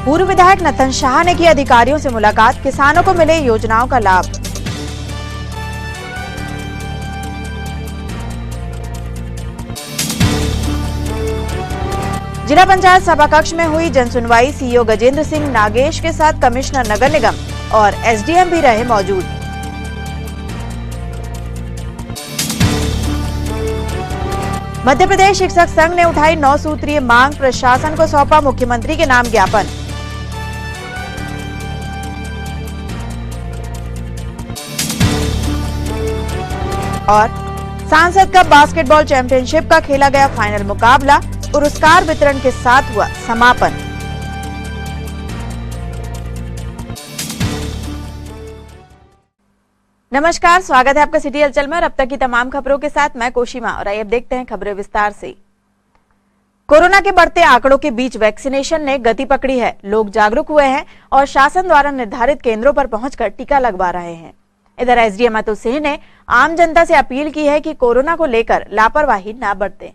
पूर्व विधायक नतन शाह ने की अधिकारियों से मुलाकात, किसानों को मिले योजनाओं का लाभ। जिला पंचायत सभाकक्ष में हुई जनसुनवाई, सीईओ गजेंद्र सिंह नागेश के साथ कमिश्नर नगर निगम और एसडीएम भी रहे मौजूद। मध्य प्रदेश शिक्षक संघ ने उठाई 9 सूत्रीय मांग, प्रशासन को सौंपा मुख्यमंत्री के नाम ज्ञापन। और सांसद कप बास्केटबॉल चैंपियनशिप का खेला गया फाइनल मुकाबला, पुरस्कार वितरण के साथ हुआ समापन। नमस्कार, स्वागत है आपका सिटी हलचल में और अब तक की तमाम खबरों के साथ मैं कोशिमा। और आइए अब देखते हैं खबरें विस्तार से। कोरोना के बढ़ते आंकड़ों के बीच वैक्सीनेशन ने गति पकड़ी है। लोग जागरूक हुए हैं और शासन द्वारा निर्धारित केंद्रों पर पहुंचकर टीका लगवा रहे हैं। इधर एसडीएम अतुल सिंह ने आम जनता से अपील की है कि कोरोना को लेकर लापरवाही न बरतें।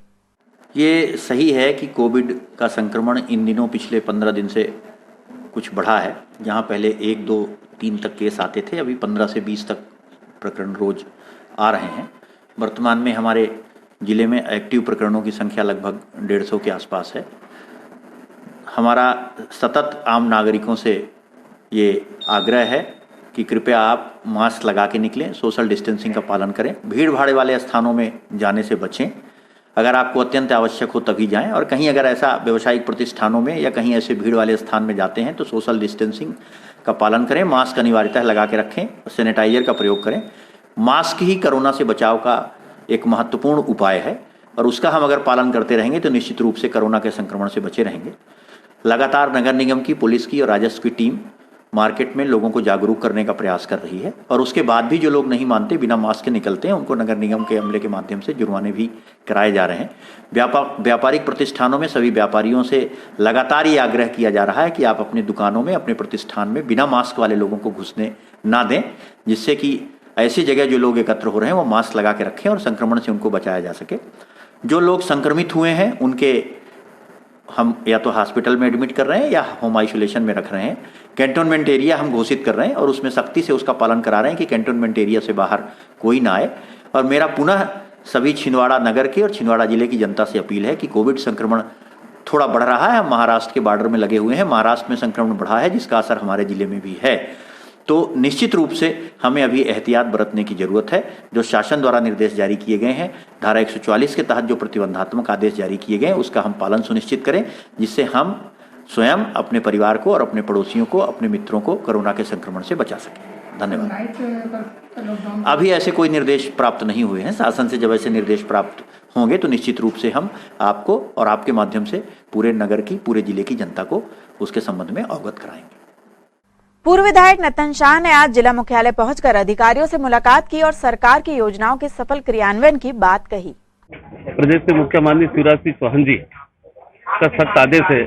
ये सही है कि कोविड का संक्रमण इन दिनों पिछले 15 दिन से कुछ बढ़ा है। जहां पहले 1, 2, 3 तक केस आते थे, अभी 15 से 20 तक प्रकरण रोज आ रहे हैं। वर्तमान में हमारे जिले में एक्टिव प्रकरणों की संख्या लगभग 150 के आसपास है। हमारा सतत आम नागरिकों से ये आग्रह है कि कृपया आप मास्क लगा के निकलें, सोशल डिस्टेंसिंग का पालन करें, भीड़ भाड़ वाले स्थानों में जाने से बचें। अगर आपको अत्यंत आवश्यक हो तभी जाएं, और कहीं अगर ऐसा व्यावसायिक प्रतिष्ठानों में या कहीं ऐसे भीड़ वाले स्थान में जाते हैं तो सोशल डिस्टेंसिंग का पालन करें, मास्क अनिवार्यतः लगा के रखें, सैनिटाइजर का प्रयोग करें। मास्क ही कोरोना से बचाव का एक महत्वपूर्ण उपाय है और उसका हम अगर पालन करते रहेंगे तो निश्चित रूप से कोरोना के संक्रमण से बचे रहेंगे। लगातार नगर निगम की, पुलिस की और राजस्व की टीम मार्केट में लोगों को जागरूक करने का प्रयास कर रही है और उसके बाद भी जो लोग नहीं मानते, बिना मास्क के निकलते हैं, उनको नगर निगम के अमले के माध्यम से जुर्माने भी कराए जा रहे हैं। व्यापारिक प्रतिष्ठानों में सभी व्यापारियों से लगातार ये आग्रह किया जा रहा है कि आप अपनी दुकानों में, अपने प्रतिष्ठान में बिना मास्क वाले लोगों को घुसने ना दें, जिससे कि ऐसी जगह जो लोग एकत्र हो रहे हैं वो मास्क लगा के रखें और संक्रमण से उनको बचाया जा सके। जो लोग संक्रमित हुए हैं उनके हम या तो हॉस्पिटल में एडमिट कर रहे हैं या होम आइसोलेशन में रख रहे हैं। कैंटोनमेंट एरिया हम घोषित कर रहे हैं और उसमें सख्ती से उसका पालन करा रहे हैं कि कैंटोनमेंट एरिया से बाहर कोई ना आए। और मेरा पुनः सभी छिंदवाड़ा नगर के और छिंदवाड़ा जिले की जनता से अपील है कि कोविड संक्रमण थोड़ा बढ़ रहा है। हम महाराष्ट्र के बॉर्डर में लगे हुए हैं, महाराष्ट्र में संक्रमण बढ़ा है जिसका असर हमारे जिले में भी है। तो निश्चित रूप से हमें अभी एहतियात बरतने की जरूरत है। जो शासन द्वारा निर्देश जारी किए गए हैं, धारा 144 के तहत जो प्रतिबंधात्मक आदेश जारी किए गए हैं, उसका हम पालन सुनिश्चित करें, जिससे हम स्वयं, अपने परिवार को और अपने पड़ोसियों को, अपने मित्रों को कोरोना के संक्रमण से बचा सकें। धन्यवाद। अभी ऐसे कोई निर्देश प्राप्त नहीं हुए हैं। शासन से जब ऐसे निर्देश प्राप्त होंगे तो निश्चित रूप से हम आपको और आपके माध्यम से पूरे नगर की, पूरे जिले की जनता को उसके संबंध में अवगत कराएंगे। पूर्व विधायक नतन शाह ने आज जिला मुख्यालय पहुंचकर अधिकारियों से मुलाकात की और सरकार की योजनाओं के सफल क्रियान्वयन की बात कही। प्रदेश के मुख्य माननीय शिवराज सिंह चौहान जी का सख्त आदेश है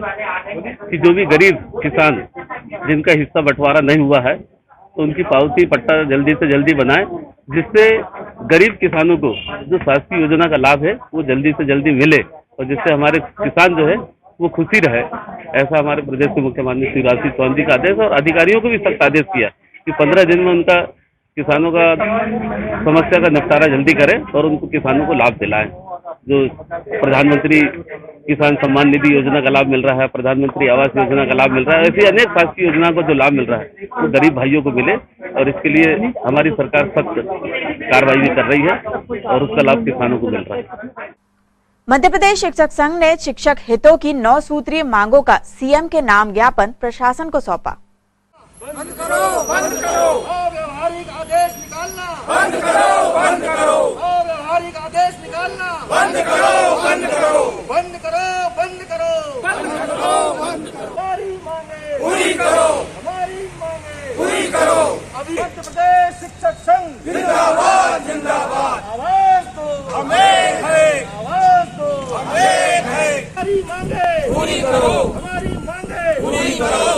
कि जो भी गरीब किसान जिनका हिस्सा बंटवारा नहीं हुआ है तो उनकी पावती पट्टा जल्दी से जल्दी बनाएं, जिससे गरीब किसानों को जो शासकीय योजना का लाभ है वो जल्दी से जल्दी मिले और जिससे हमारे किसान जो है वो खुशी रहे। ऐसा हमारे प्रदेश के मुख्य माननीय शिवराज सिंह चौहान जी का आदेश, और अधिकारियों को भी सख्त आदेश किया कि 15 दिन में उनका किसानों का समस्या का निपटारा जल्दी करें और उनको किसानों को लाभ दिलाएं। जो प्रधानमंत्री किसान सम्मान निधि योजना का लाभ मिल रहा है, प्रधानमंत्री आवास योजना का लाभ मिल रहा है, ऐसी अनेक शासकीय योजनाओं को जो लाभ मिल रहा है वो गरीब भाइयों को मिले और इसके लिए हमारी सरकार सख्त कार्रवाई भी कर रही है और उसका लाभ किसानों को मिल रहा है। मध्य प्रदेश शिक्षक संघ ने शिक्षक हितों की 9 सूत्रीय मांगों का सीएम के नाम ज्ञापन प्रशासन को सौंपा। बंद करो, बंद करो, व्यावहारिक आदेश निकालना, बंद करो, बंद करो, व्यावहारिक आदेश निकालना, बंद करो, बंद करो, बंद करो, बंद करो, बंद करो, बंद करो, हमारी मांगे पूरी करो, हमारी मांगे पूरी करो। अभी मध्य प्रदेश शिक्षक संघ जिंदाबाद, जिंदाबाद, आवाज दो हमें है, आवाज दो हमें है, हमारी मांगे पूरी करो, हमारी मांगे पूरी करो।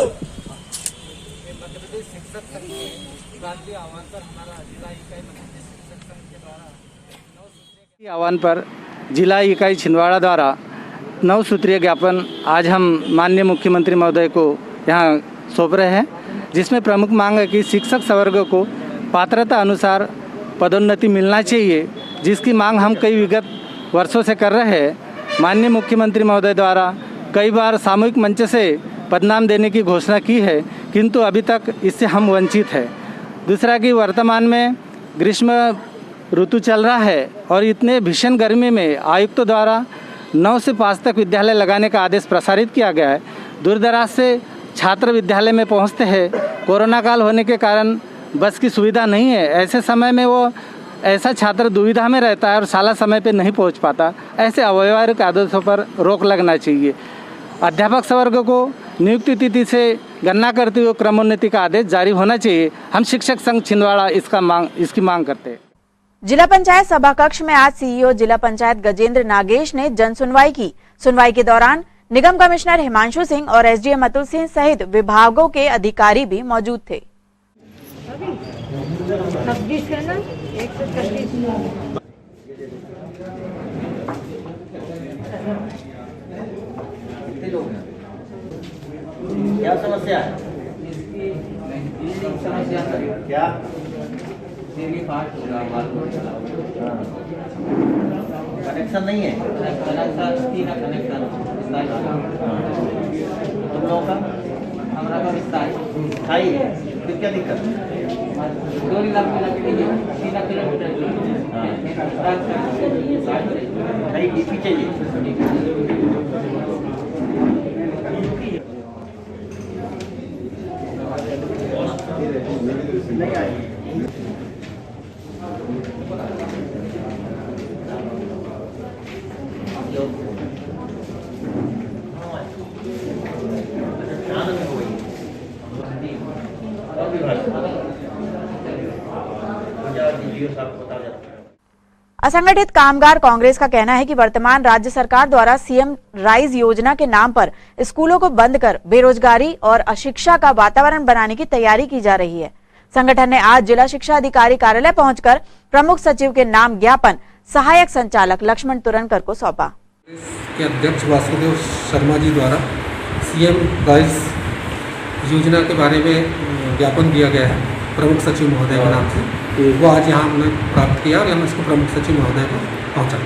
मध्य प्रदेश शिक्षक संघ के प्रांतीय आह्वान पर हमारा जिला इकाई मध्य प्रदेश शिक्षक संघ के द्वारा 9 सूत्रीय आह्वान पर जिला इकाई छिंदवाड़ा द्वारा 9 सूत्रीय ज्ञापन आज हम माननीय मुख्यमंत्री महोदय को यहाँ सौंप रहे हैं, जिसमें प्रमुख मांग है कि शिक्षक वर्ग को पात्रता अनुसार पदोन्नति मिलना चाहिए, जिसकी मांग हम कई विगत वर्षों से कर रहे हैं। माननीय मुख्यमंत्री महोदय द्वारा कई बार सामूहिक मंच से पदनाम देने की घोषणा की है, किंतु अभी तक इससे हम वंचित हैं। दूसरा कि वर्तमान में ग्रीष्म ऋतु चल रहा है और इतने भीषण गर्मी में आयुक्तों द्वारा 9 से 5 तक विद्यालय लगाने का आदेश प्रसारित किया गया है। दूर दराज से छात्र विद्यालय में पहुंचते हैं, कोरोना काल होने के कारण बस की सुविधा नहीं है। ऐसे समय में वो ऐसा छात्र दुविधा में रहता है और शाला समय पे नहीं पहुंच पाता। ऐसे अव्यवहारिक आदेशों पर रोक लगना चाहिए। अध्यापक वर्ग को नियुक्ति तिथि से गणना करते हुए क्रमोन्नति का आदेश जारी होना चाहिए। हम शिक्षक संघ छिंदवाड़ा इसकी मांग करते हैं। जिला पंचायत सभा कक्ष में आज सीईओ जिला पंचायत गजेंद्र नागेश ने जन सुनवाई की। सुनवाई के दौरान निगम कमिश्नर हिमांशु सिंह और एसडीएम अतुल सिंह सहित विभागों के अधिकारी भी मौजूद थे। क्या समस्या है? क्या कनेक्शन नहीं है? तुम लोगों का हमारा का स्थायी है, फिर क्या दिक्कत? 2 लाख किलोमीटर पीछे नहीं आई। असंगठित कामगार कांग्रेस का कहना है कि वर्तमान राज्य सरकार द्वारा सीएम राइज योजना के नाम पर स्कूलों को बंद कर बेरोजगारी और अशिक्षा का वातावरण बनाने की तैयारी की जा रही है। संगठन ने आज जिला शिक्षा अधिकारी कार्यालय पहुंचकर प्रमुख सचिव के नाम ज्ञापन सहायक संचालक लक्ष्मण तुरनकर को सौंपा। के अध्यक्ष वासुदेव शर्मा जी द्वारा सीएम राइज योजना के बारे में ज्ञापन दिया गया है प्रमुख सचिव महोदय के नाम से। वो आज यहाँ हमने प्राप्त किया और हम इसको प्रमुख सचिव महोदय को पहुँचा।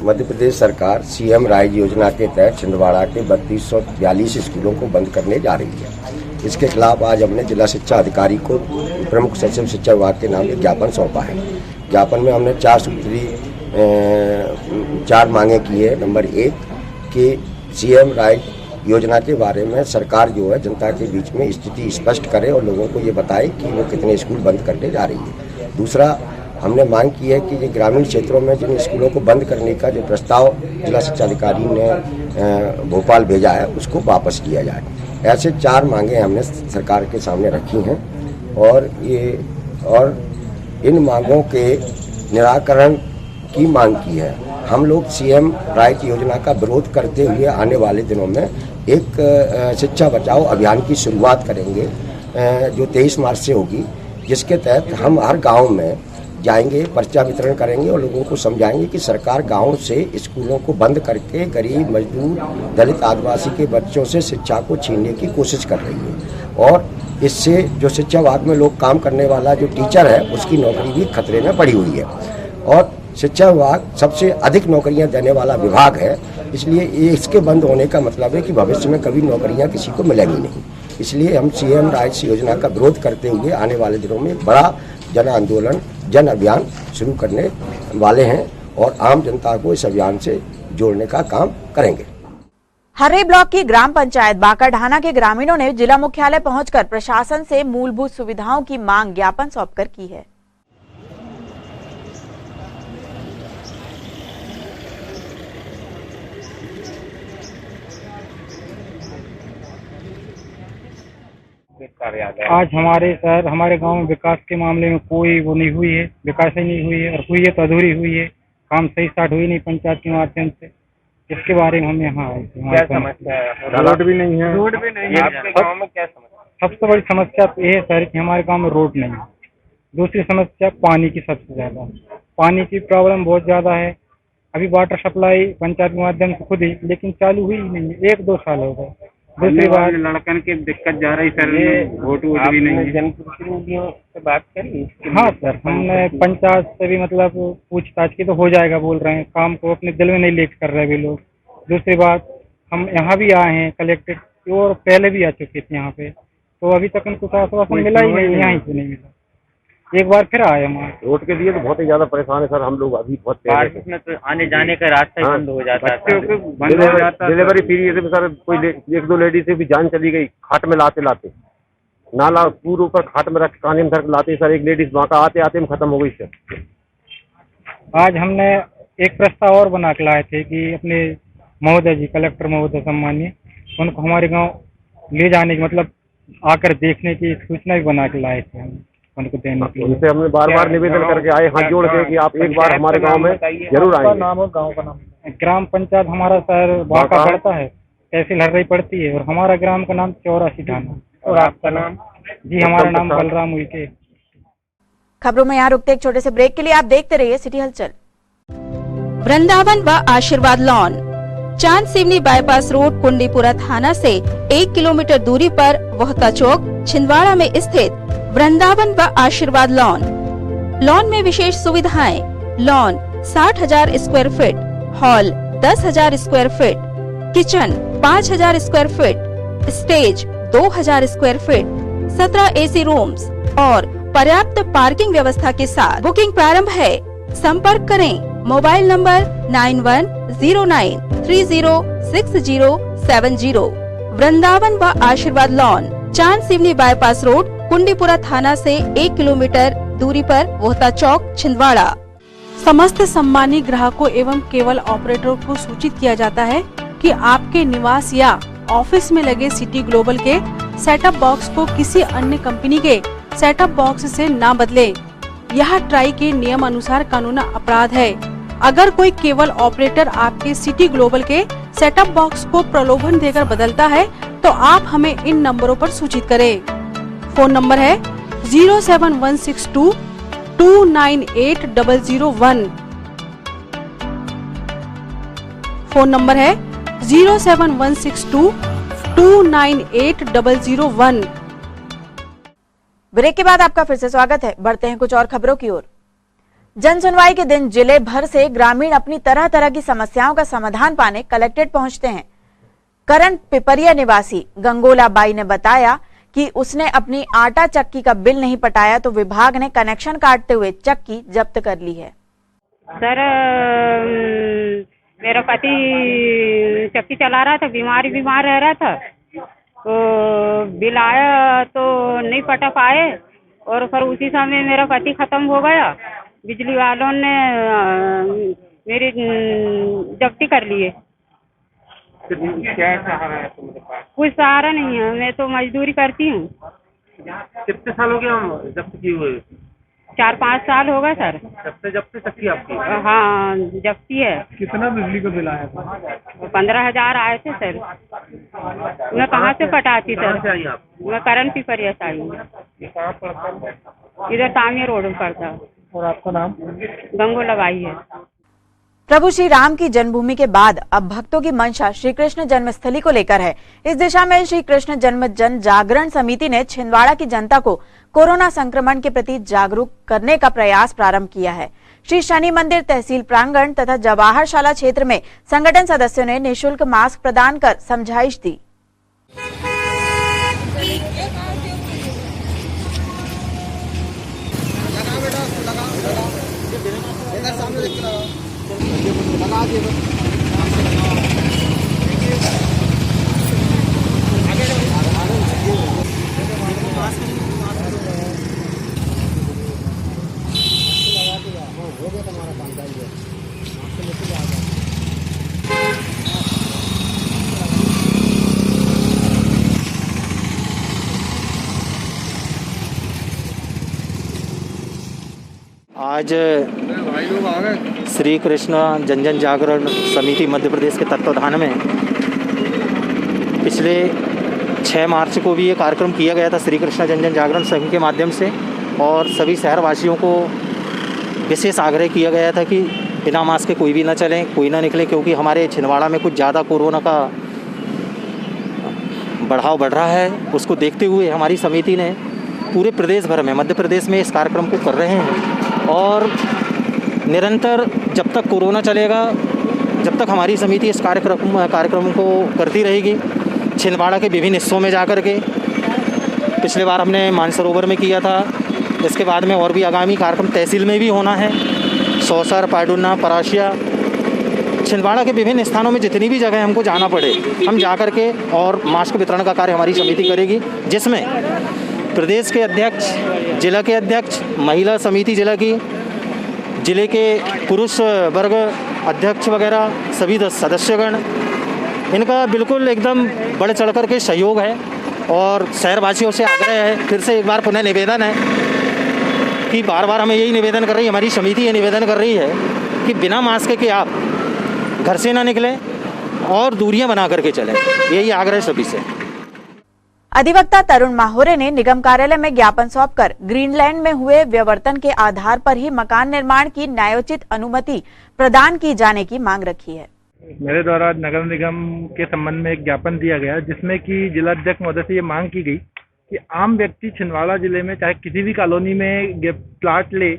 मध्य प्रदेश सरकार सीएम राइज योजना के तहत छिंदवाड़ा के 3242 स्कूलों को बंद करने जा रही है। इसके खिलाफ आज हमने जिला शिक्षा अधिकारी को प्रमुख सचिव शिक्षा विभाग के नाम से ज्ञापन सौंपा है। ज्ञापन में हमने 4 मांगे की है। नंबर 1 कि सीएम राइज योजना के बारे में सरकार जो है जनता के बीच में स्थिति स्पष्ट करे और लोगों को ये बताए कि वो कितने स्कूल बंद करने जा रही है। दूसरा, हमने मांग की है कि ये ग्रामीण क्षेत्रों में जिन स्कूलों को बंद करने का जो प्रस्ताव जिला शिक्षा अधिकारी ने भोपाल भेजा है उसको वापस लिया जाए। ऐसे 4 मांगें हमने सरकार के सामने रखी हैं और इन मांगों के निराकरण की मांग की है। हम लोग सीएम राइज योजना का विरोध करते हुए आने वाले दिनों में एक शिक्षा बचाओ अभियान की शुरुआत करेंगे जो 23 मार्च से होगी, जिसके तहत हम हर गांव में जाएंगे, पर्चा वितरण करेंगे और लोगों को समझाएंगे कि सरकार गांव से स्कूलों को बंद करके गरीब, मजदूर, दलित, आदिवासी के बच्चों से शिक्षा को छीनने की कोशिश कर रही है और इससे जो शिक्षा विभाग में लोग काम करने वाला जो टीचर है उसकी नौकरी भी खतरे में पड़ी हुई है और शिक्षा विभाग सबसे अधिक नौकरियां देने वाला विभाग है। इसलिए इसके बंद होने का मतलब है कि भविष्य में कभी नौकरियां किसी को मिलेंगी नहीं। इसलिए हम सीएम राइज योजना का विरोध करते हुए आने वाले दिनों में बड़ा जन आंदोलन, जन अभियान शुरू करने वाले हैं और आम जनता को इस अभियान से जोड़ने का काम करेंगे। हर्रे ब्लॉक की ग्राम पंचायत बाकाढाना के ग्रामीणों ने जिला मुख्यालय पहुंचकर प्रशासन से मूलभूत सुविधाओं की मांग ज्ञापन सौंपकर की है। आज हमारे गांव में विकास के मामले में कोई वो नहीं हुई है, विकास ही नहीं हुई है और हुई है तो अधूरी हुई है, काम सही स्टार्ट हुई नहीं पंचायत के माध्यम से। इसके बारे में हम यहाँ आए थे। क्या समस्या है? रोड भी नहीं है। आपके गांव में क्या समस्या? सबसे बड़ी समस्या तो ये है सर कि हमारे गांव में रोड नहीं है। दूसरी समस्या पानी की सबसे ज्यादा, पानी की प्रॉब्लम बहुत ज्यादा है। अभी वाटर सप्लाई पंचायत के माध्यम से खुद ही, लेकिन चालू हुई नहीं है, 1-2 साल हो गए। दूसरी बात लड़कन की दिक्कत जा रही सर, वोट भी नहीं है। जनप्रतिनिधियों से बात करी? हाँ सर, हमने पंचायत से भी मतलब पूछताछ की तो हो जाएगा बोल रहे हैं, काम को अपने दिल में नहीं लेके कर रहे भी लोग। दूसरी बात, हम यहाँ भी आए हैं कलेक्टेड और पहले भी आ चुके थे यहाँ पे, तो अभी तक उनको आश्वासन मिला ही नहीं, यहाँ से नहीं मिला। एक बार फिर आए हम वोट के लिए तो बहुत ही ज्यादा परेशान है सर हम लोग, अभी बहुत बारिश में तो आने जाने का रास्ता ही बंद हो जाता है। डिलीवरी फ्री है सर, कोई एक दो लेडी से भी जान चली गई खाट में लाते लाते, नाला पूरे ऊपर खाट में रख काने में धर लाते सर, एक लेडीज वहाँ का आते आते में खत्म हो गई सर। आज हमने एक प्रस्ताव और बना के लाए थे कि अपने महोदय जी, कलेक्टर महोदय सम्मानीय, उनको हमारे गांव ले जाने की मतलब आकर देखने की सूचना भी बना के लाए थे हम उनको देने के लिए। उनसे हमने बार बार निवेदन करके आए, हाथ जोड़ के कि आप एक बार हमारे गांव में जरूर आएंगे। नाम और गांव का नाम? ग्राम पंचायत हमारा सर बाका पड़ता है, तहसील हर्रई पड़ती है, और हमारा ग्राम का नाम 84 थाना। और आपका नाम? जी, हमारा नाम बलराम उइके। खबरों में यहाँ रुकते एक छोटे से ब्रेक के लिए, आप देखते रहिए सिटी हलचल। वृंदावन व आशीर्वाद लॉन, चांद सिवनी बाईपास रोड, कुंडीपुरा थाना से 1 किलोमीटर दूरी पर वहता चौक, छिंदवाड़ा में स्थित वृंदावन व आशीर्वाद लॉन में विशेष सुविधाएं। Lawn 60,000 square feet, hall 10,000 square feet, kitchen 5,000 square feet, stage 2,000 square feet, 17 AC rooms और पर्याप्त पार्किंग व्यवस्था के साथ बुकिंग प्रारंभ है। संपर्क करें मोबाइल नंबर 9109306070। वृंदावन व आशीर्वाद लॉन, चांद सिवनी बाईपास रोड, कुंडीपुरा थाना से 1 किलोमीटर दूरी पर वोहता चौक, छिंदवाड़ा। समस्त सम्मानित ग्राहकों एवं केबल ऑपरेटरों को सूचित किया जाता है कि आपके निवास या ऑफिस में लगे सिटी ग्लोबल के सेटअप बॉक्स को किसी अन्य कंपनी के सेटअप बॉक्स से ना बदलें। यह ट्राई के नियम अनुसार कानूनी अपराध है। अगर कोई केबल ऑपरेटर आपके सिटी ग्लोबल के सेटअप बॉक्स को प्रलोभन देकर बदलता है तो आप हमें इन नंबरों पर सूचित करें। फोन नंबर है 07162 298 फोन नंबर है 07162 298 ब्रेक के बाद आपका फिर से स्वागत है। बढ़ते हैं कुछ और खबरों की ओर। जन सुनवाई के दिन जिले भर से ग्रामीण अपनी तरह तरह की समस्याओं का समाधान पाने कलेक्ट्रेट पहुंचते हैं। करण पिपरिया निवासी गंगोला बाई ने बताया कि उसने अपनी आटा चक्की का बिल नहीं पटाया तो विभाग ने कनेक्शन काटते हुए चक्की जब्त कर ली है। सर, मेरा पति चक्की चला रहा था, बीमार रह रहा था, तो बिल आया तो नहीं पटा पाए और फिर उसी समय मेरा पति खत्म हो गया। बिजली वालों ने मेरी जब्ती कर लिए। क्या सहारा है तुम्हारे पास? कुछ सहारा नहीं है, मैं तो मजदूरी करती हूँ। कितने साल हो गए जब्त किए हुए? 4-5 साल हो गए सर। सबसे जब्ती चक्की आपकी? हाँ, जब्ती है। कितना बिजली का बिल आया था? 15,000 आए थे सर। मैं कहाँ से पटाती सर? से आई आप? मैं करण पिपरिया से आई हूँ। कहाँ पड़ता है? इधर तामिया रोड में पड़ता है। और आपका नाम? गंगोला बाई है। प्रभु श्री राम की जन्मभूमि के बाद अब भक्तों की मंशा श्री कृष्ण जन्मस्थली को लेकर है। इस दिशा में श्री कृष्ण जन्म जन जागरण समिति ने छिंदवाड़ा की जनता को कोरोना संक्रमण के प्रति जागरूक करने का प्रयास प्रारंभ किया है। श्री शनि मंदिर तहसील प्रांगण तथा जवाहर शाला क्षेत्र में संगठन सदस्यों ने निःशुल्क मास्क प्रदान कर समझाइश दी। आज श्री कृष्ण जन जागरण समिति मध्य प्रदेश के तत्वाधान में पिछले 6 मार्च को भी ये कार्यक्रम किया गया था श्री कृष्ण जन जागरण समिति के माध्यम से, और सभी शहरवासियों को विशेष आग्रह किया गया था कि बिना मास्क के कोई भी ना चलें, कोई ना निकले, क्योंकि हमारे छिंदवाड़ा में कुछ ज़्यादा कोरोना का बढ़ाव बढ़ रहा है, उसको देखते हुए हमारी समिति ने पूरे प्रदेश भर में, मध्य प्रदेश में इस कार्यक्रम को कर रहे हैं और निरंतर जब तक कोरोना चलेगा, जब तक हमारी समिति इस कार्यक्रम को करती रहेगी। छिंदवाड़ा के विभिन्न हिस्सों में जाकर के, पिछले बार हमने मानसरोवर में किया था, इसके बाद में और भी आगामी कार्यक्रम तहसील में भी होना है। सौसर, पायडुन्ना, पराशिया, छिंदवाड़ा के विभिन्न स्थानों में जितनी भी जगह हमको जाना पड़े, हम जा कर के और मास्क वितरण का कार्य हमारी समिति करेगी, जिसमें प्रदेश के अध्यक्ष, जिला के अध्यक्ष, महिला समिति जिला की, जिले के पुरुष वर्ग अध्यक्ष वगैरह सभी सदस्यगण, इनका बिल्कुल एकदम बढ़ चढ़ कर के सहयोग है। और शहरवासियों से आग्रह है, फिर से एक बार पुनः निवेदन है कि बार बार हमें यही निवेदन कर रही है, हमारी समिति ये निवेदन कर रही है कि बिना मास्क के आप घर से ना निकलें और दूरियां बना करके चलें। यही आग्रह सभी से। अधिवक्ता तरुण माहोरे ने निगम कार्यालय में ज्ञापन सौंपकर ग्रीनलैंड में हुए व्यववर्तन के आधार पर ही मकान निर्माण की न्यायोचित अनुमति प्रदान की जाने की मांग रखी है। मेरे द्वारा नगर निगम के संबंध में एक ज्ञापन दिया गया, जिसमें कि जिलाध्यक्ष महोदय से ये मांग की गई कि आम व्यक्ति छिंदवाड़ा जिले में चाहे किसी भी कॉलोनी में प्लाट ले,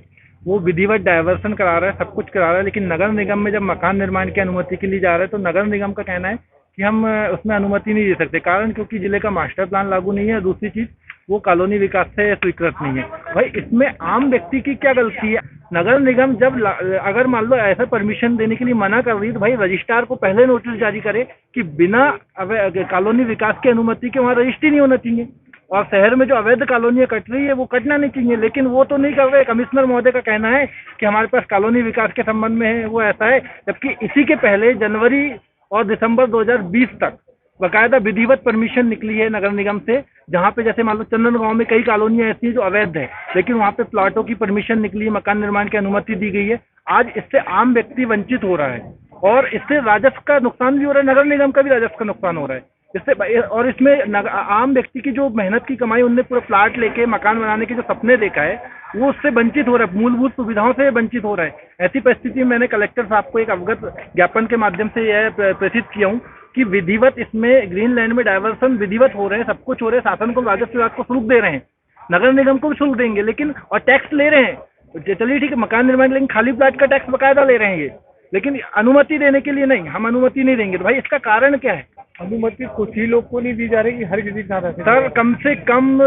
वो विधिवत डायवर्सन करा रहा है, सब कुछ करा रहा है, लेकिन नगर निगम में जब मकान निर्माण की अनुमति के लिए जा रहा है तो नगर निगम का कहना है कि हम उसमें अनुमति नहीं दे सकते। कारण क्योंकि जिले का मास्टर प्लान लागू नहीं है, दूसरी चीज वो कॉलोनी विकास से स्वीकृत नहीं है। भाई इसमें आम व्यक्ति की क्या गलती है? नगर निगम जब अगर मान लो ऐसा परमिशन देने के लिए मना कर रही है तो भाई रजिस्ट्रार को पहले नोटिस जारी करे कि बिना कॉलोनी विकास की अनुमति के वहाँ रजिस्ट्री नहीं होना चाहिए, और शहर में जो अवैध कॉलोनियाँ कट रही है वो कटना नहीं चाहिए, लेकिन वो तो नहीं कर रहे। कमिश्नर महोदय का कहना है कि हमारे पास कॉलोनी विकास के संबंध में है वो ऐसा है, जबकि इसी के पहले जनवरी और दिसंबर 2020 तक बाकायदा विधिवत परमिशन निकली है नगर निगम से, जहाँ पे जैसे मान लो चंदन गांव में कई कॉलोनियाँ ऐसी हैं जो अवैध है, लेकिन वहाँ पे प्लाटों की परमिशन निकली है, मकान निर्माण की अनुमति दी गई है। आज इससे आम व्यक्ति वंचित हो रहा है और इससे राजस्व का नुकसान भी हो रहा है, नगर निगम का भी राजस्व का नुकसान हो रहा है इससे। और इसमें आम व्यक्ति की जो मेहनत की कमाई, उनने पूरा प्लाट लेके मकान बनाने के जो सपने देखा है वो उससे वंचित हो रहा है, मूलभूत सुविधाओं से वंचित हो रहा है। ऐसी परिस्थिति में मैंने कलेक्टर साहब को एक अवगत ज्ञापन के माध्यम से यह प्रेषित किया हूँ कि विधिवत इसमें ग्रीनलैंड में डायवर्सन विधिवत हो रहे हैं, सब कुछ हो रहे हैं, शासन को, राजस्व विभाग को शुल्क दे रहे हैं, नगर निगम को भी शुल्क देंगे, लेकिन और टैक्स ले रहे हैं। चलिए ठीक है, मकान निर्माण, लेकिन खाली प्लाट का टैक्स बकायदा ले रहे हैं ये, लेकिन अनुमति देने के लिए नहीं, हम अनुमति नहीं देंगे। तो भाई इसका कारण क्या है? अनुमति कुछ ही लोग को नहीं दी जा रही, हर किसी के साथ। सर कम से कम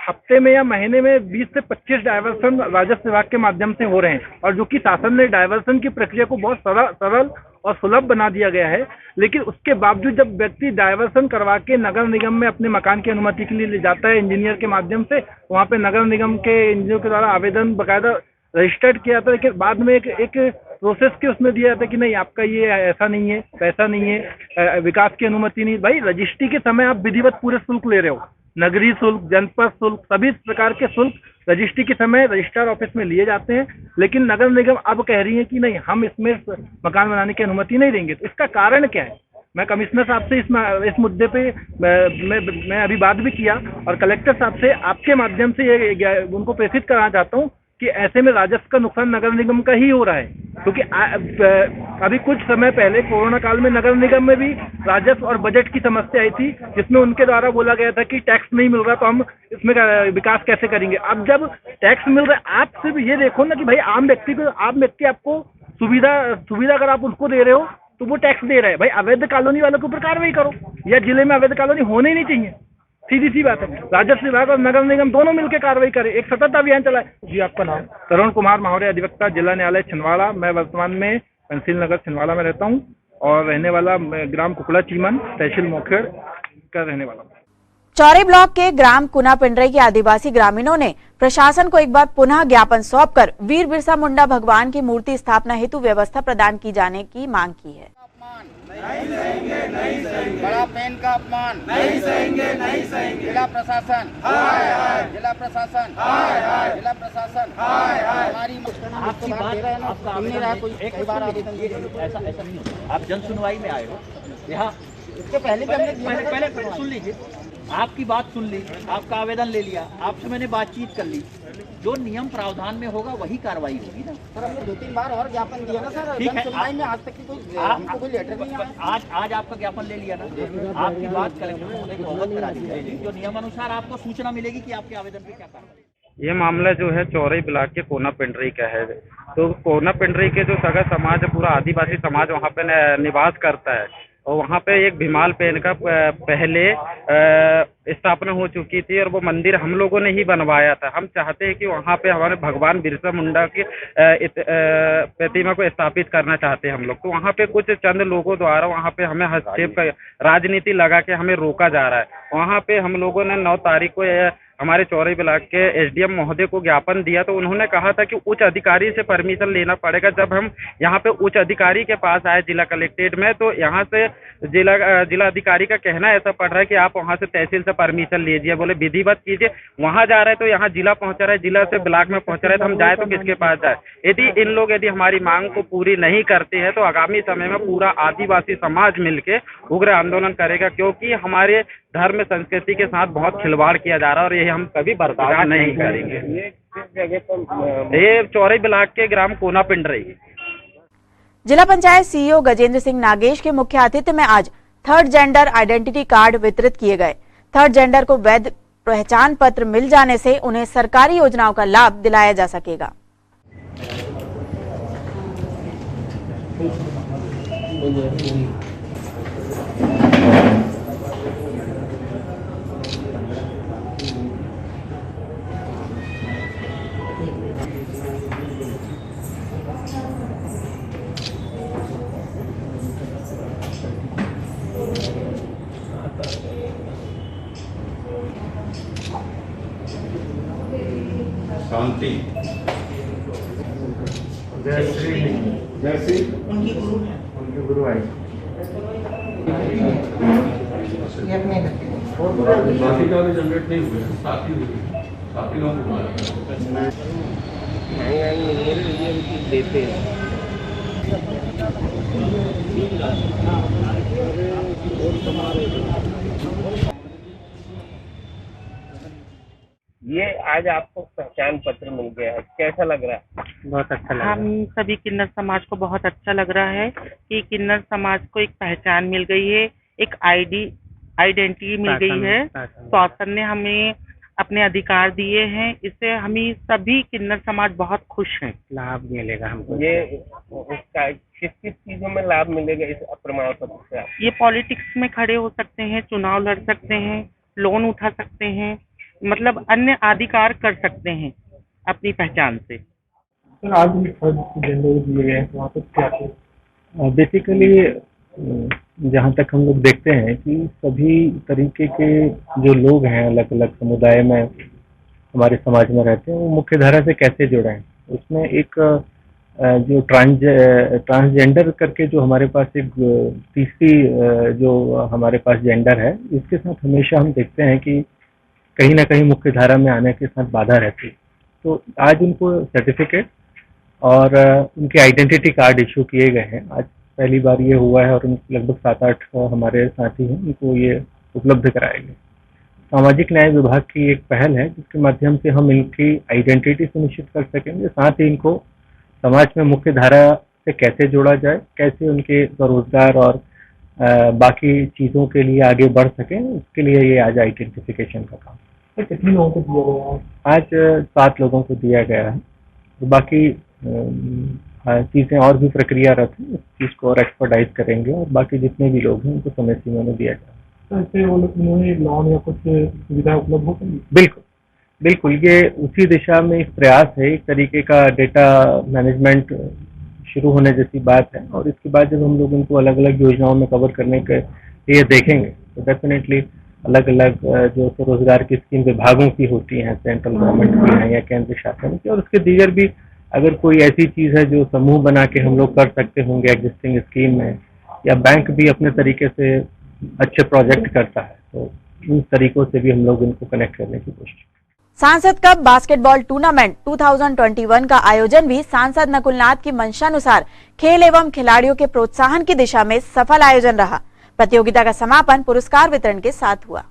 हफ्ते में या महीने में 20 से 25 डायवर्सन राजस्व विभाग के माध्यम से हो रहे हैं, और जो कि शासन ने डायवर्सन की प्रक्रिया को बहुत सरल और सुलभ बना दिया गया है। लेकिन उसके बावजूद जब व्यक्ति डायवर्सन करवा के नगर निगम में अपने मकान की अनुमति के लिए ले जाता है इंजीनियर के माध्यम से, वहाँ पे नगर निगम के इंजीनियर के द्वारा आवेदन बाकायदा रजिस्टर्ड किया जाता है, लेकिन बाद में एक प्रोसेस के उसमें दिया जाता है कि नहीं आपका ये ऐसा नहीं है, पैसा नहीं है, विकास की अनुमति नहीं। भाई रजिस्ट्री के समय आप विधिवत पूरे शुल्क ले रहे हो, नगरीय शुल्क, जनपद शुल्क, सभी प्रकार के शुल्क रजिस्ट्री के समय रजिस्ट्रार ऑफिस में लिए जाते हैं, लेकिन नगर निगम अब कह रही है कि नहीं हम इसमें मकान बनाने की अनुमति नहीं देंगे। तो इसका कारण क्या है? मैं कमिश्नर साहब से इस मुद्दे पे मैं अभी बात भी किया, और कलेक्टर साहब से आपके माध्यम से ये उनको प्रेषित कराना चाहता हूँ कि ऐसे में राजस्व का नुकसान नगर निगम का ही हो रहा है, क्योंकि अभी कुछ समय पहले कोरोना काल में नगर निगम में भी राजस्व और बजट की समस्या आई थी, जिसमें उनके द्वारा बोला गया था कि टैक्स नहीं मिल रहा तो हम इसमें विकास कैसे करेंगे। अब जब टैक्स मिल रहा है, आप सिर्फ ये देखो ना कि भाई आम व्यक्ति आपको सुविधा अगर आप उसको दे रहे हो तो वो टैक्स दे रहा है। भाई अवैध कॉलोनी वालों के ऊपर कार्रवाई करो, या जिले में अवैध कॉलोनी होने ही नहीं चाहिए, सीधी सी बात है। राजस्व विभाग और नगर निगम दोनों मिलकर कार्रवाई करें, एक सतत अभियान चलाए। जी आपका नाम? तरुण कुमार माहोरे, अधिवक्ता, जिला न्यायालय छिंदवाड़ा। मैं वर्तमान में पेंसिल नगर छिंदवाड़ा में रहता हूँ और रहने वाला ग्राम कुकड़ा चीमन, तहसील मोखेड़ का रहने वाला। चौरी ब्लॉक के ग्राम कुना पिंडरे के आदिवासी ग्रामीणों ने प्रशासन को एक बार पुनः ज्ञापन सौंपकर वीर बिरसा मुंडा भगवान की मूर्ति स्थापना हेतु व्यवस्था प्रदान की जाने की मांग की है। नहीं सहेंगे, नहीं सहेंगे। बड़ा पेन का अपमान नहीं सहेंगे, नहीं सहेंगे। जिला प्रशासन हाय हाय, जिला प्रशासन हाय हाय, जिला प्रशासन हाय हाय। हमारी आपकी बात सुन नहीं रहा कोई, कई बार आवेदन ऐसा नहीं होता। आप जन सुनवाई में आए हो, यहाँ इसके पहले भी हमने पहले सुन लीजिए, आपकी बात सुन ली, आपका आवेदन ले लिया, आपसे मैंने बातचीत कर ली, जो नियम प्रावधान में होगा वही कार्रवाई होगी ना। सर हमने 2-3 बार और ज्ञापन दिया ना सर, ठीक है, सुनवाई में आज तक की हमको कोई लेटर नहीं आया। आज आपका ज्ञापन ले लिया ना, आपकी बात कलेक्टर महोदय को अवगत करा दी जाएगी, जो नियमानुसार आपको सूचना मिलेगी कि आपके आवेदन पे क्या कार्रवाई। ये मामला जो है चौरई ब्लॉक के कोना पिंडरी का है। तो कोना पिंडरी के जो सगा समाज है, पूरा आदिवासी समाज वहाँ पे निवास करता है, और वहाँ पे एक भीमाल पेन का पहले स्थापना हो चुकी थी, और वो मंदिर हम लोगों ने ही बनवाया था। हम चाहते हैं कि वहाँ पे हमारे भगवान बिरसा मुंडा की प्रतिमा को स्थापित करना चाहते हैं हम लोग। तो वहाँ पे कुछ चंद लोगों द्वारा वहाँ पे हमें हस्तक्षेप का राजनीति लगा के हमें रोका जा रहा है। वहाँ पे हम लोगों ने 9 तारीख को हमारे चौरई ब्लॉक के एसडीएम महोदय को ज्ञापन दिया, तो उन्होंने कहा था कि उच्च अधिकारी से परमिशन लेना पड़ेगा। जब हम यहाँ पे उच्च अधिकारी के पास आए जिला कलेक्ट्रेट में, तो यहाँ से जिला अधिकारी का कहना ऐसा पड़ रहा है कि आप वहाँ से तहसील से परमिशन लीजिए, बोले विधिवत कीजिए। वहाँ जा रहे हैं तो यहाँ जिला पहुँचा रहा है, जिला से ब्लॉक में पहुँचा रहा है, तो हम जाए तो किसके पास जाए। यदि हमारी मांग को पूरी नहीं करते हैं तो आगामी समय में पूरा आदिवासी समाज मिलके उग्र आंदोलन करेगा, क्योंकि हमारे धर्म संस्कृति के साथ बहुत खिलवाड़ किया जा रहा है, और ये हम कभी बर्दाश्त नहीं करेंगे। ये चौरई ब्लॉक के ग्राम कोना पिंडरी। जिला पंचायत सीईओ गजेंद्र सिंह नागेश के मुख्य आतिथ्य में आज थर्ड जेंडर आइडेंटिटी कार्ड वितरित किए गए। थर्ड जेंडर को वैध पहचान पत्र मिल जाने से उन्हें सरकारी योजनाओं का लाभ दिलाया जा सकेगा। शांति जैसी उनकी गुरु आई बाकी का जनरेट नहीं हुए, साथी लोगों देते ये आज आपको पहचान पत्र मिल गया है, कैसा लग रहा है? बहुत अच्छा लगा। हम सभी किन्नर समाज को बहुत अच्छा लग रहा है कि किन्नर समाज को एक पहचान मिल गई है, एक आइडेंटिटी मिल गई है। शासन ने हमें अपने अधिकार दिए हैं, इससे हमें सभी किन्नर समाज बहुत खुश हैं। लाभ मिलेगा हमको। ये उसका किस किस चीजों में लाभ मिलेगा इस प्रमाण पत्र से? ये पॉलिटिक्स में खड़े हो सकते हैं, चुनाव लड़ सकते हैं, लोन उठा सकते हैं, मतलब अन्य अधिकार कर सकते हैं अपनी पहचान से। सर आज भी थर्ड जेंडर दिए गए हैं, वहाँ पर क्या बेसिकली जहाँ तक हम लोग देखते हैं कि सभी तरीके के जो लोग हैं अलग अलग समुदाय में हमारे समाज में रहते हैं, वो मुख्य धारा से कैसे जुड़े हैं। उसमें एक जो ट्रांसजेंडर करके जो हमारे पास एक तीसरी जो हमारे पास जेंडर है, इसके साथ हमेशा हम देखते हैं कि कहीं ना कहीं मुख्य धारा में आने के साथ बाधा रहती है। तो आज उनको सर्टिफिकेट और उनके आइडेंटिटी कार्ड इशू किए गए हैं। आज पहली बार ये हुआ है, और लगभग 7-8 हमारे साथी हैं, उनको ये उपलब्ध कराए गए। सामाजिक न्याय विभाग की एक पहल है जिसके माध्यम से हम इनकी आइडेंटिटी सुनिश्चित कर सकेंगे, साथ ही इनको समाज में मुख्य धारा से कैसे जोड़ा जाए, कैसे उनके स्वरोजगार और बाकी चीज़ों के लिए आगे बढ़ सकें, उसके लिए ये आज आइडेंटिफिकेशन का काम। तो कितने लोगों को दिया गया है? आज 7 लोगों को दिया गया है। तो बाकी चीज़ें और भी प्रक्रियारत हैं, इस चीज़ को और एक्सपर्टाइज करेंगे, और बाकी जितने भी लोग हैं उनको समय सीमा में दिया जाए। तो इससे वो लोग लोन या कुछ सुविधा उपलब्ध हो पाएगी? बिल्कुल बिल्कुल, ये उसी दिशा में एक प्रयास है। एक तरीके का डेटा मैनेजमेंट शुरू होने जैसी बात है, और इसके बाद जब हम लोग उनको अलग अलग योजनाओं में कवर करने के लिए देखेंगे तो डेफिनेटली अलग अलग जो स्वरोजगार की स्कीम विभागों की होती हैं, सेंट्रल गवर्नमेंट की हैं या केंद्र शासन की, और उसके दीगर भी अगर कोई ऐसी चीज़ है जो समूह बना के हम लोग कर सकते होंगे एग्जिस्टिंग स्कीम में, या बैंक भी अपने तरीके से अच्छे प्रोजेक्ट करता है, तो इन तरीकों से भी हम लोग इनको कनेक्ट करने की कोशिश। सांसद कप बास्केटबॉल टूर्नामेंट 2021 का आयोजन भी सांसद नकुलनाथ की मंशानुसार खेल एवं खिलाड़ियों के प्रोत्साहन की दिशा में सफल आयोजन रहा। प्रतियोगिता का समापन पुरस्कार वितरण के साथ हुआ।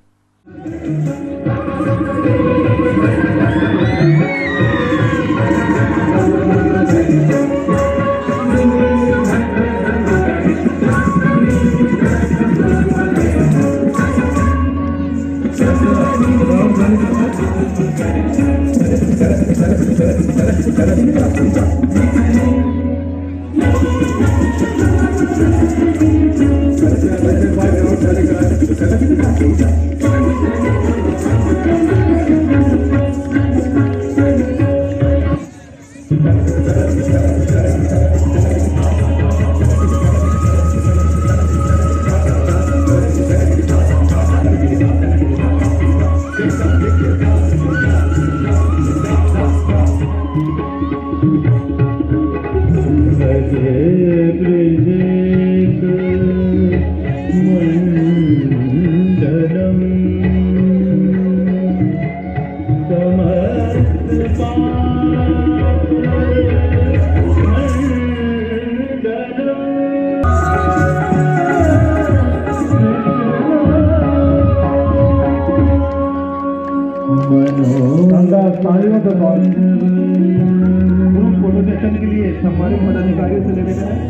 के लिए सम्मानित पदाधिकारियों से निवेदन है।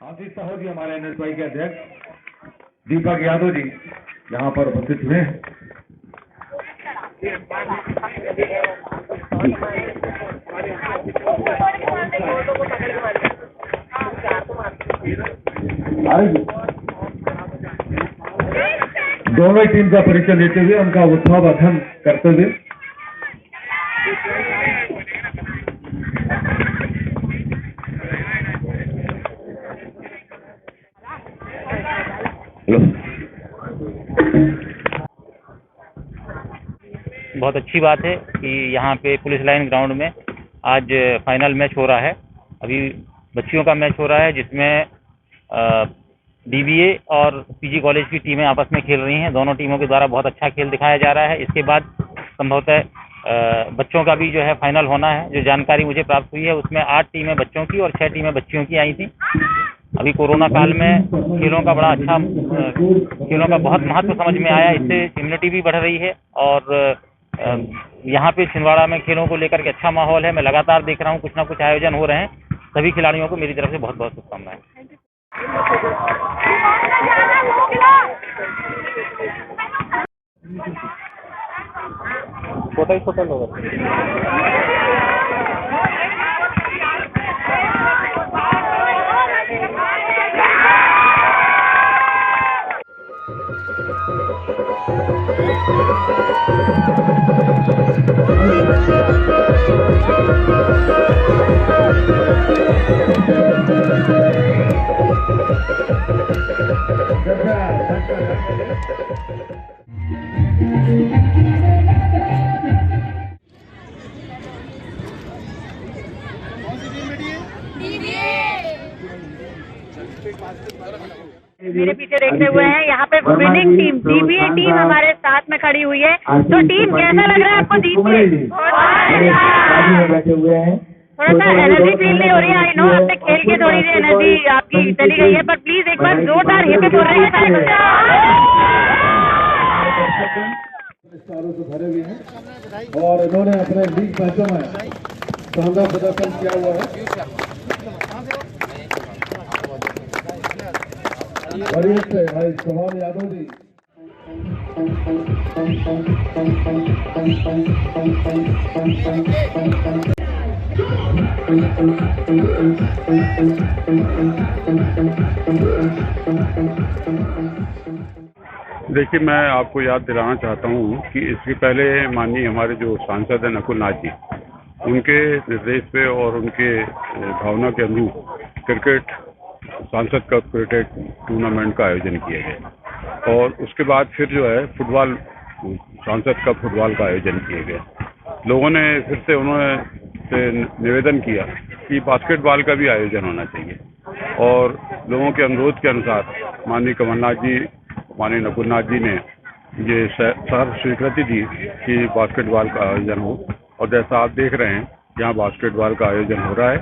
आशीष साहू जी हमारे एनएसवाई के अध्यक्ष, दीपक यादव जी यहाँ पर उपस्थित हुए। दोनों ही टीम का परिचय लेते हुए उनका उत्साहवर्धन करते हुए बहुत अच्छी बात है कि यहाँ पे पुलिस लाइन ग्राउंड में आज फाइनल मैच हो रहा है। अभी बच्चियों का मैच हो रहा है जिसमें डीबीए और पीजी कॉलेज की टीमें आपस में खेल रही हैं। दोनों टीमों के द्वारा बहुत अच्छा खेल दिखाया जा रहा है। इसके बाद संभवतः बच्चों का भी जो है फाइनल होना है। जो जानकारी मुझे प्राप्त हुई है उसमें 8 टीमें बच्चों की और 6 टीमें बच्चियों की आई थी। अभी कोरोना काल में खेलों का बड़ा अच्छा खेलों का बहुत महत्व समझ में आया। इससे इम्यूनिटी भी बढ़ रही है और यहाँ पे छिंदवाड़ा में खेलों को लेकर के अच्छा माहौल है। मैं लगातार देख रहा हूँ कुछ ना कुछ आयोजन हो रहे हैं। सभी खिलाड़ियों को मेरी तरफ से बहुत बहुत शुभकामनाएं। फोटो होगा। मेरे पीछे देखते हुए हैं यहाँ पे विनिंग टीम डीबीए टीम हमारे साथ में खड़ी हुई है। तो टीम कैसा लग रहा है आपको जीत के? थोड़ा सा एनर्जी फील नहीं हो रही है। आई नो आपने खेल के थोड़ी सी एनर्जी आपकी चली गई है, पर प्लीज एक बार जोरदार हिप हो रही है। स्टारों से भरे हुए हैं और इन्होंने अपने लीग मैचों में शानदार प्रदर्शन किया हुआ है। वरिष्ठ भाई सुभान यादव जी देखिए, मैं आपको याद दिलाना चाहता हूँ कि इसके पहले माननीय हमारे जो सांसद हैं नकुल नाथ जी, उनके निर्देश पे और उनके भावना के अनुरूप क्रिकेट सांसद कप क्रिकेट टूर्नामेंट का आयोजन किया गया और उसके बाद फिर जो है फुटबॉल सांसद कप फुटबॉल का आयोजन किया गया। लोगों ने फिर से उन्होंने से निवेदन किया कि बास्केटबॉल का भी आयोजन होना चाहिए, और लोगों के अनुरोध के अनुसार माननीय कमलनाथ जी, माननीय नकुलनाथ जी ने ये सर स्वीकृति दी कि बास्केटबॉल का आयोजन हो। और जैसा आप देख रहे हैं यहाँ बास्केटबॉल का आयोजन हो रहा है।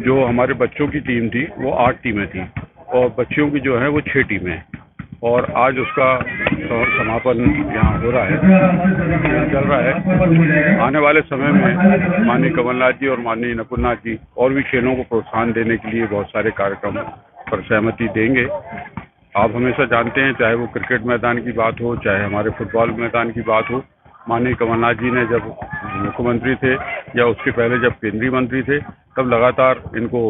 जो हमारे बच्चों की टीम थी वो 8 टीमें थी और बच्चियों की जो है वो 6 टीमें हैं, और आज उसका समापन यहाँ हो रहा है, चल रहा है। आने वाले समय में माननीय कमलनाथ जी और माननीय नकुलनाथ जी और भी खेलों को प्रोत्साहन देने के लिए बहुत सारे कार्यक्रम पर सहमति देंगे। आप हमेशा जानते हैं, चाहे वो क्रिकेट मैदान की बात हो, चाहे हमारे फुटबॉल मैदान की बात हो, माननीय कमलनाथ जी ने जब मुख्यमंत्री थे या उसके पहले जब केंद्रीय मंत्री थे तब लगातार इनको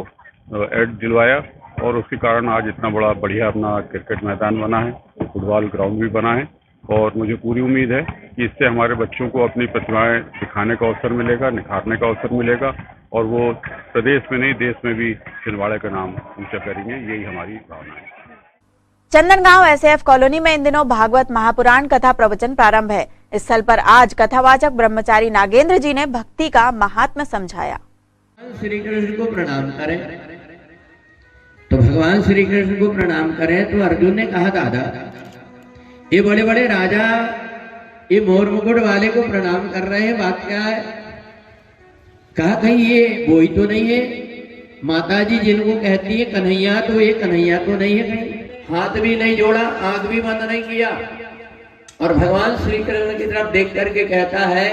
एड दिलवाया, और उसके कारण आज इतना बड़ा बढ़िया अपना क्रिकेट मैदान बना है, फुटबॉल ग्राउंड भी बना है। और मुझे पूरी उम्मीद है कि इससे हमारे बच्चों को अपनी प्रतिभाएं दिखाने का अवसर मिलेगा, निखारने का अवसर मिलेगा, और वो प्रदेश में नहीं देश में भी छिंदवाड़ा का नाम ऊंचा करेंगे। यही हमारी भावना है। चंदनगांव एसएएफ कॉलोनी में इन दिनों भागवत महापुराण कथा प्रवचन प्रारंभ है। इस स्थल पर आज कथावाचक ब्रह्मचारी नागेंद्र जी ने भक्ति का महात्म्य समझाया। श्री कृष्ण को प्रणाम करें, तो भगवान श्री कृष्ण को प्रणाम करें तो अर्जुन ने कहा, दादा ये बड़े बड़े राजा ये मोर मुकुट वाले को प्रणाम कर रहे हैं, बात क्या है? कहा कहीं ये वही तो नहीं है? माता जी जिनको कहती है कन्हैया, तो ये कन्हैया तो नहीं है? कहीं हाथ भी नहीं जोड़ा, आंख भी बंद नहीं किया, और भगवान श्री कृष्ण की तरफ देख करके कहता है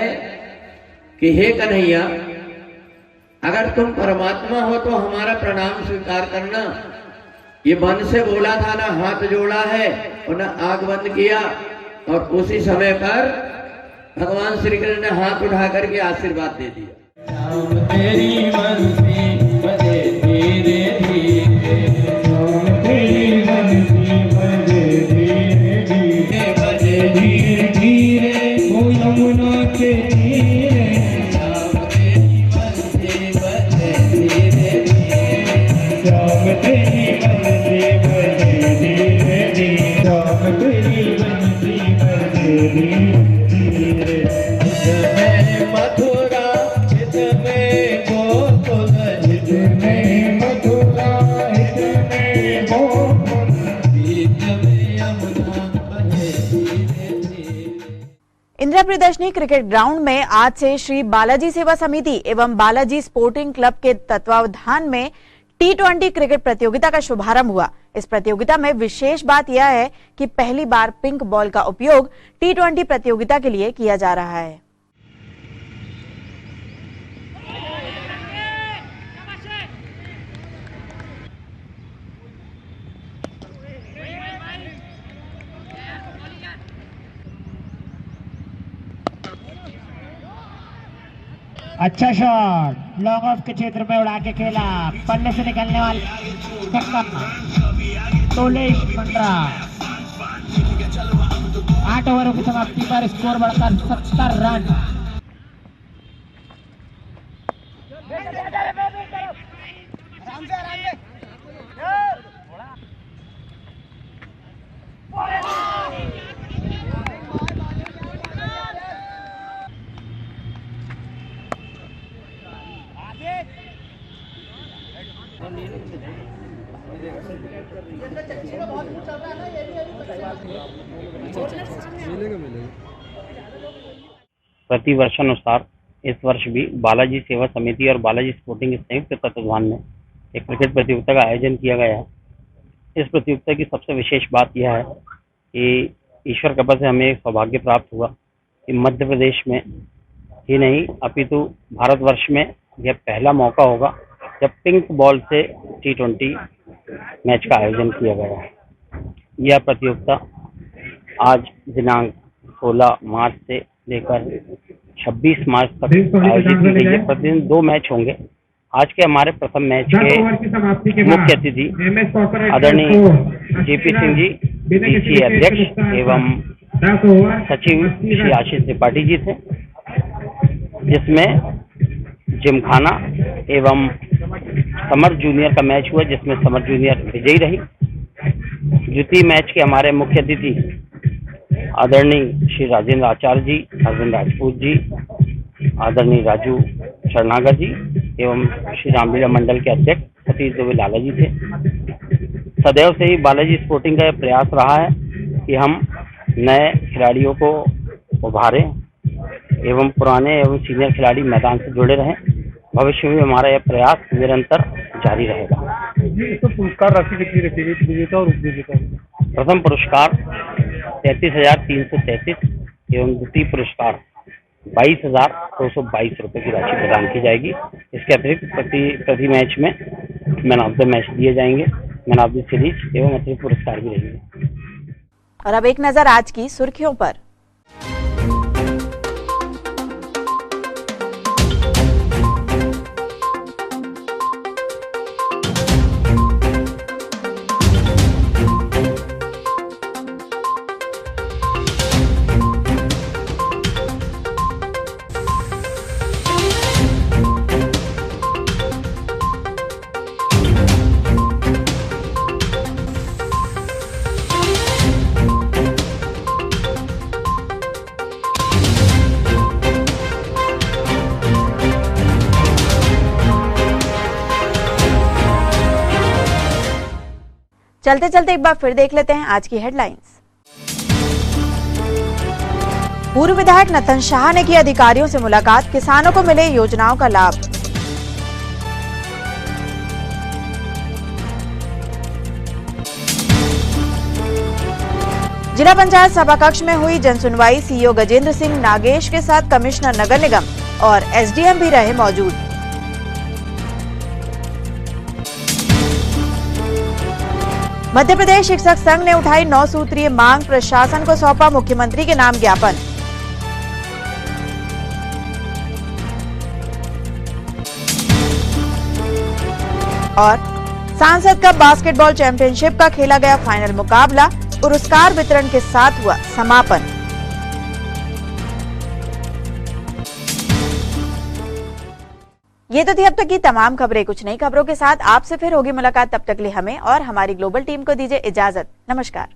कि हे कन्हैया, अगर तुम परमात्मा हो तो हमारा प्रणाम स्वीकार करना। ये मन से बोला था, ना हाथ जोड़ा है और ना आंख बंद किया, और उसी समय पर भगवान श्री कृष्ण ने हाथ उठा करके आशीर्वाद दे दिया। तेरी मस्ती बजे धीरे धीरे, तेरी मस्ती बजे धीरे धीरे, बजे धीरे धीरे, ओ यमुना के तीरे, तेरी मस्ती बजे धीरे धीरे, तेरी मस्ती बजे धीरे धीरे, तेरी मस्ती बजे धीरे धीरे, मथुरा चित में गोकुल, चित में मथुरा, चित में गोकुल, गीत में यमुना बहे धीरे धीरे। इंदिरा प्रियदर्शनी क्रिकेट ग्राउंड में आज से श्री बालाजी सेवा समिति एवं बालाजी स्पोर्टिंग क्लब के तत्वावधान में T20 क्रिकेट प्रतियोगिता का शुभारंभ हुआ। इस प्रतियोगिता में विशेष बात यह है कि पहली बार पिंक बॉल का उपयोग T20 प्रतियोगिता के लिए किया जा रहा है। अच्छा शॉट लॉन्ग ऑफ के क्षेत्र में उड़ा के खेला, पल्ले से निकलने वाले छक्का। तोलेश पंड्रा 8 ओवरों की समाप्ति पर स्कोर बढ़कर 70 रन। प्रति वर्षानुसार इस वर्ष भी बालाजी सेवा समिति और बालाजी स्पोर्टिंग संयुक्त तत्वाधान में एक क्रिकेट प्रतियोगिता का आयोजन किया गया है। इस प्रतियोगिता की सबसे विशेष बात यह है कि ईश्वर कृपा से हमें सौभाग्य प्राप्त हुआ कि मध्य प्रदेश में ही नहीं अपितु भारतवर्ष में यह पहला मौका होगा जब पिंक बॉल से T20 मैच का आयोजन किया गया है। यह प्रतियोगिता आज दिनांक 16 मार्च से लेकर 26 मार्च तक आयोजित की गई है। प्रतिदिन 2 मैच होंगे। आज के हमारे प्रथम मैच के मुख्य अतिथि आदरणीय JP सिंह जी, BCA अध्यक्ष एवं सचिव श्री आशीष त्रिपाठी जी थे, जिसमें जिमखाना एवं समर जूनियर का मैच हुआ, जिसमें समर जूनियर विजयी रही। द्वितीय मैच के हमारे मुख्य अतिथि आदरणीय श्री राजेंद्र आचार्य जी, राजेंद्र राजपूत जी, आदरणीय राजू शरणागत जी एवं श्री रामलीला मंडल के अध्यक्ष सतीश दुबे लाला जी थे। सदैव से ही बालाजी स्पोर्टिंग का यह प्रयास रहा है कि हम नए खिलाड़ियों को उभारें एवं पुराने एवं सीनियर खिलाड़ी मैदान से जुड़े रहें। भविष्य में हमारा यह प्रयास निरंतर जारी रहेगा। तो पुरस्कार राशि कितनी रहती है विजेता और उपविजेता? प्रथम पुरस्कार 33,333 एवं द्वितीय पुरस्कार 22,222 रुपये की राशि प्रदान की जाएगी। इसके अतिरिक्त प्रति मैच में मैन ऑफ द मैच दिए जाएंगे, मैन ऑफ द सीरीज एवं अतिरिक्त पुरस्कार भी रहेंगे। और अब एक नजर आज की सुर्खियों पर। चलते चलते एक बार फिर देख लेते हैं आज की हेडलाइंस। पूर्व विधायक नथन शाह ने की अधिकारियों से मुलाकात, किसानों को मिले योजनाओं का लाभ। जिला पंचायत सभाकक्ष में हुई जनसुनवाई, सीईओ गजेंद्र सिंह नागेश के साथ कमिश्नर नगर निगम और एसडीएम भी रहे मौजूद। मध्य प्रदेश शिक्षक संघ ने उठाई 9 सूत्रीय मांग, प्रशासन को सौंपा मुख्यमंत्री के नाम ज्ञापन। और सांसद कप बास्केटबॉल चैंपियनशिप का खेला गया फाइनल मुकाबला, पुरस्कार वितरण के साथ हुआ समापन। ये तो थी अब तक की तमाम खबरें। कुछ नई खबरों के साथ आपसे फिर होगी मुलाकात। तब तक के लिए हमें और हमारी ग्लोबल टीम को दीजिए इजाजत। नमस्कार।